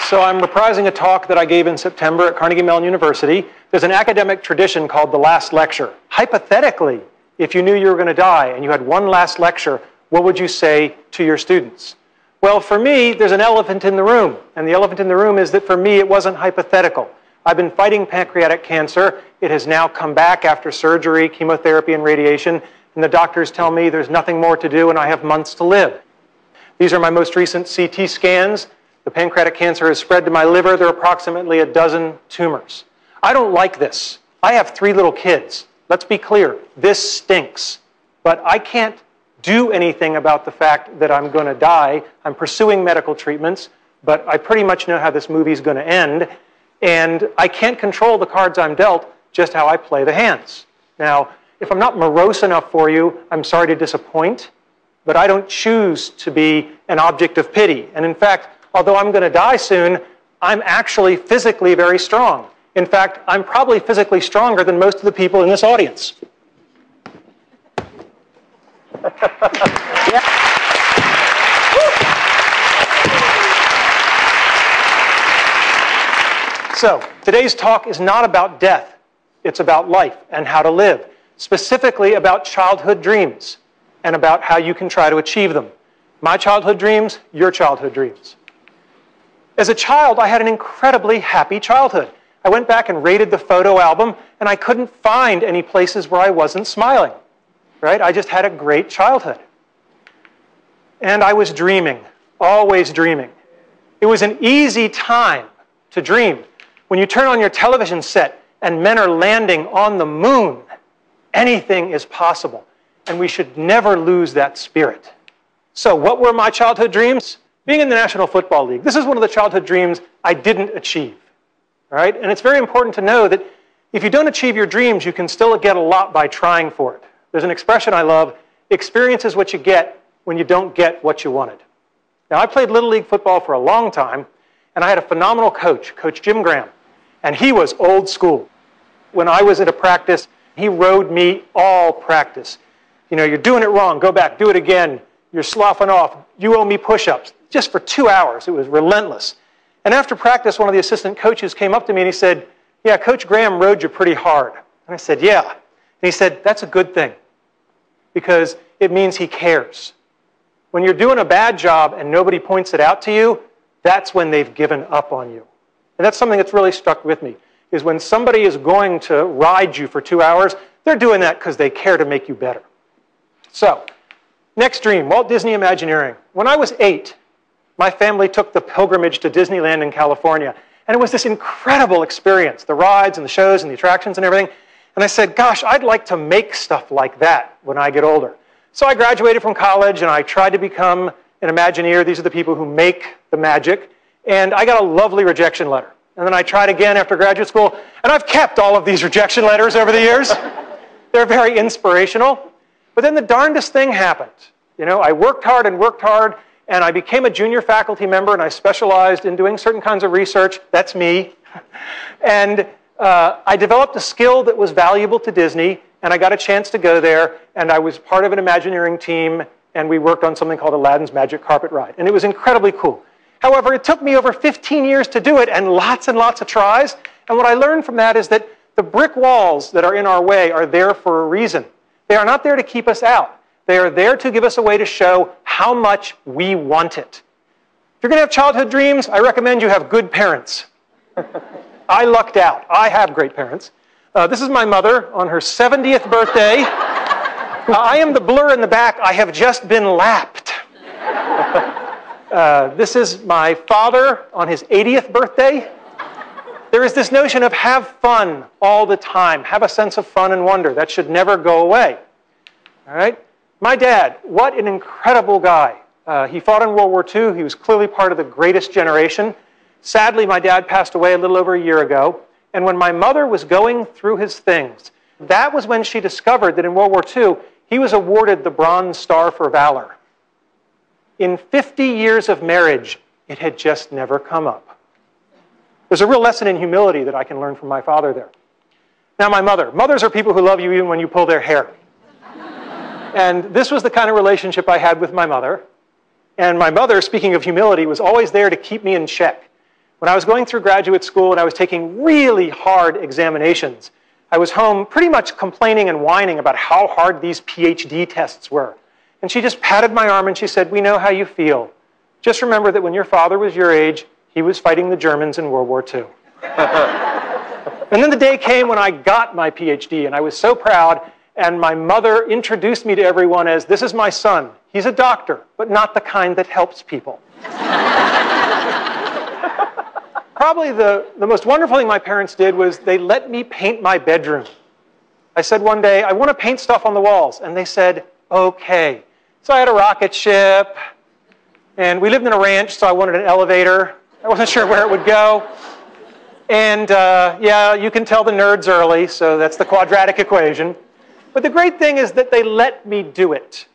So I'm reprising a talk that I gave in September at Carnegie Mellon University. There's an academic tradition called the last lecture. Hypothetically, if you knew you were going to die and you had one last lecture, what would you say to your students? Well, for me, there's an elephant in the room. And the elephant in the room is that for me, it wasn't hypothetical. I've been fighting pancreatic cancer. It has now come back after surgery, chemotherapy, and radiation. And the doctors tell me there's nothing more to do and I have months to live. These are my most recent CT scans. The pancreatic cancer has spread to my liver. There are approximately a dozen tumors. I don't like this. I have 3 little kids. Let's be clear, this stinks. But I can't do anything about the fact that I'm going to die. I'm pursuing medical treatments, but I pretty much know how this movie's going to end. And I can't control the cards I'm dealt, just how I play the hands. Now, if I'm not morose enough for you, I'm sorry to disappoint, but I don't choose to be an object of pity. And in fact, although I'm going to die soon, I'm actually physically very strong. In fact, I'm probably physically stronger than most of the people in this audience. Yeah. So, today's talk is not about death. It's about life and how to live, specifically about childhood dreams and about how you can try to achieve them. My childhood dreams, your childhood dreams. As a child, I had an incredibly happy childhood. I went back and rated the photo album, and I couldn't find any places where I wasn't smiling. Right? I just had a great childhood. And I was dreaming, always dreaming. It was an easy time to dream. When you turn on your television set and men are landing on the moon, anything is possible. And we should never lose that spirit. So what were my childhood dreams? Being in the National Football League. This is one of the childhood dreams I didn't achieve. All right? And it's very important to know that if you don't achieve your dreams, you can still get a lot by trying for it. There's an expression I love, experience is what you get when you don't get what you wanted. Now, I played Little League football for a long time, and I had a phenomenal coach, Coach Jim Graham, and he was old school. When I was at a practice, he rode me all practice. You know, you're doing it wrong, go back, do it again. You're sloughing off, you owe me push-ups. Just for 2 hours, it was relentless. And after practice, one of the assistant coaches came up to me and he said, yeah, Coach Graham rode you pretty hard. And I said, yeah. And he said, that's a good thing, because it means he cares. When you're doing a bad job and nobody points it out to you, that's when they've given up on you. And that's something that's really stuck with me, is when somebody is going to ride you for 2 hours, they're doing that because they care to make you better. So, next dream, Walt Disney Imagineering. When I was 8, my family took the pilgrimage to Disneyland in California, and it was this incredible experience, the rides and the shows and the attractions and everything. And I said, gosh, I'd like to make stuff like that when I get older. So I graduated from college and I tried to become an Imagineer. These are the people who make the magic. And I got a lovely rejection letter. And then I tried again after graduate school, and I've kept all of these rejection letters over the years. They're very inspirational. But then the darndest thing happened. You know, I worked hard, and I became a junior faculty member, and I specialized in doing certain kinds of research. That's me. And I developed a skill that was valuable to Disney, and I got a chance to go there, and I was part of an Imagineering team, and we worked on something called Aladdin's Magic Carpet Ride, and it was incredibly cool. However, it took me over 15 years to do it, and lots of tries, and what I learned from that is that the brick walls that are in our way are there for a reason. They are not there to keep us out. They are there to give us a way to show how much we want it. If you're going to have childhood dreams, I recommend you have good parents. I lucked out. I have great parents. This is my mother on her 70th birthday. I am the blur in the back. I have just been lapped. This is my father on his 80th birthday. There is this notion of have fun all the time. Have a sense of fun and wonder. That should never go away. All right? My dad, what an incredible guy. He fought in World War II. He was clearly part of the greatest generation. Sadly, my dad passed away a little over a year ago. And when my mother was going through his things, that was when she discovered that in World War II, he was awarded the Bronze Star for Valor. In 50 years of marriage, it had just never come up. There's a real lesson in humility that I can learn from my father there. Now, my mother. Mothers are people who love you even when you pull their hair. And this was the kind of relationship I had with my mother. And my mother, speaking of humility, was always there to keep me in check. When I was going through graduate school and I was taking really hard examinations, I was home pretty much complaining and whining about how hard these PhD tests were. And she just patted my arm and she said, "We know how you feel. Just remember that when your father was your age, he was fighting the Germans in World War II." And then the day came when I got my PhD, and I was so proud, and my mother introduced me to everyone as, "This is my son. He's a doctor, but not the kind that helps people." Probably the most wonderful thing my parents did was they let me paint my bedroom. I said one day, "I want to paint stuff on the walls." And they said, "Okay." So I had a rocket ship, and we lived in a ranch, so I wanted an elevator. I wasn't sure where it would go. And yeah, you can tell the nerds early, so that's the quadratic equation. But the great thing is that they let me do it.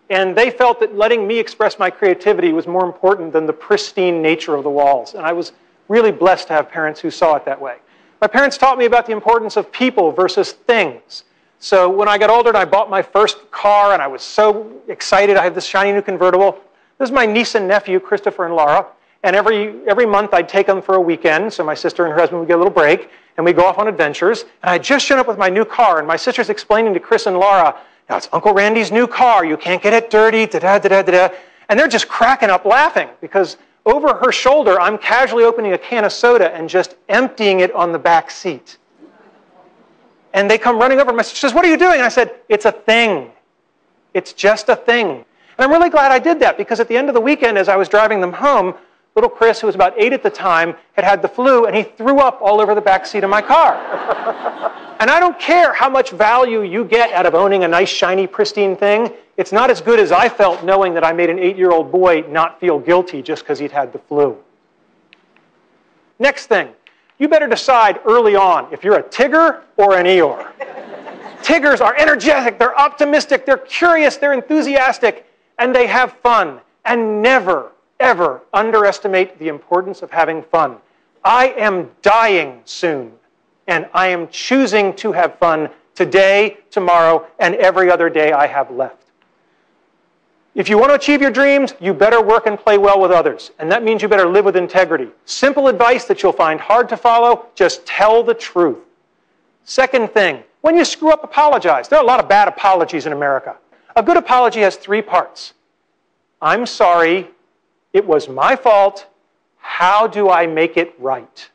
And they felt that letting me express my creativity was more important than the pristine nature of the walls. And I was really blessed to have parents who saw it that way. My parents taught me about the importance of people versus things. So when I got older and I bought my first car and I was so excited, I had this shiny new convertible. This is my niece and nephew, Christopher and Laura. And every month I'd take them for a weekend, so my sister and her husband would get a little break, and we'd go off on adventures. And I'd just shown up with my new car, and my sister's explaining to Chris and Laura, "Now it's Uncle Randy's new car, you can't get it dirty, da-da-da-da-da." And they're just cracking up laughing, because over her shoulder, I'm casually opening a can of soda and just emptying it on the back seat. And they come running over. My sister says, "What are you doing?" And I said, "It's a thing. It's just a thing." And I'm really glad I did that, because at the end of the weekend, as I was driving them home, little Chris, who was about 8 at the time, had the flu, and he threw up all over the back seat of my car. And I don't care how much value you get out of owning a nice, shiny, pristine thing. It's not as good as I felt knowing that I made an 8-year-old boy not feel guilty just because he'd had the flu. Next thing, you better decide early on if you're a Tigger or an Eeyore. Tiggers are energetic, they're optimistic, they're curious, they're enthusiastic, and they have fun. And never, ever underestimate the importance of having fun. I am dying soon, and I am choosing to have fun today, tomorrow, and every other day I have left. If you want to achieve your dreams, you better work and play well with others, and that means you better live with integrity. Simple advice that you'll find hard to follow, just tell the truth. Second thing, when you screw up, apologize. There are a lot of bad apologies in America. A good apology has 3 parts. I'm sorry. It was my fault. How do I make it right?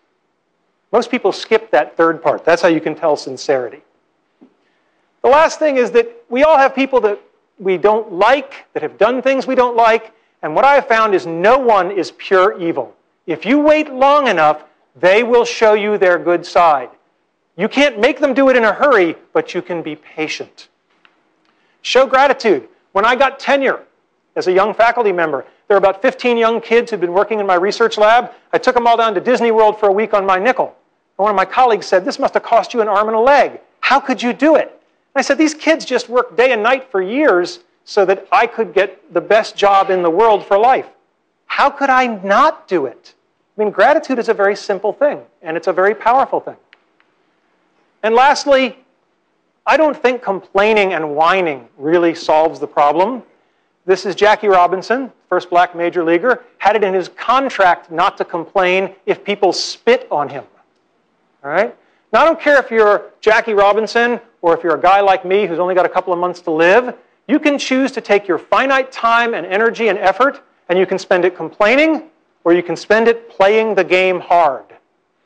Most people skip that 3rd part. That's how you can tell sincerity. The last thing is that we all have people that we don't like, that have done things we don't like, and what I have found is no one is pure evil. If you wait long enough, they will show you their good side. You can't make them do it in a hurry, but you can be patient. Show gratitude. When I got tenure as a young faculty member, there were about 15 young kids who'd been working in my research lab. I took them all down to Disney World for a week on my nickel. And one of my colleagues said, "This must have cost you an arm and a leg. How could you do it?" And I said, "These kids just worked day and night for years so that I could get the best job in the world for life. How could I not do it?" I mean, gratitude is a very simple thing, and it's a very powerful thing. And lastly, I don't think complaining and whining really solves the problem. This is Jackie Robinson, first black major leaguer, had it in his contract not to complain if people spit on him. All right? Now, I don't care if you're Jackie Robinson or if you're a guy like me who's only got a couple of months to live. You can choose to take your finite time and energy and effort, and you can spend it complaining, or you can spend it playing the game hard,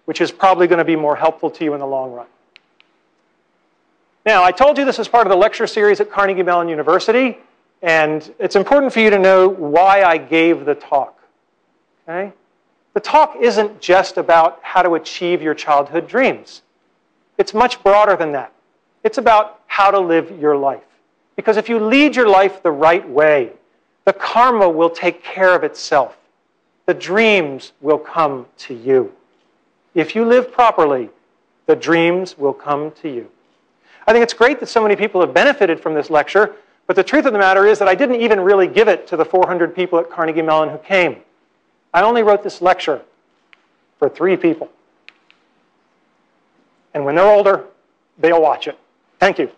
which is probably going to be more helpful to you in the long run. Now, I told you this is part of the lecture series at Carnegie Mellon University. And it's important for you to know why I gave the talk. Okay? The talk isn't just about how to achieve your childhood dreams. It's much broader than that. It's about how to live your life. Because if you lead your life the right way, the karma will take care of itself. The dreams will come to you. If you live properly, the dreams will come to you. I think it's great that so many people have benefited from this lecture. But the truth of the matter is that I didn't even really give it to the 400 people at Carnegie Mellon who came. I only wrote this lecture for 3 people. And when they're older, they'll watch it. Thank you.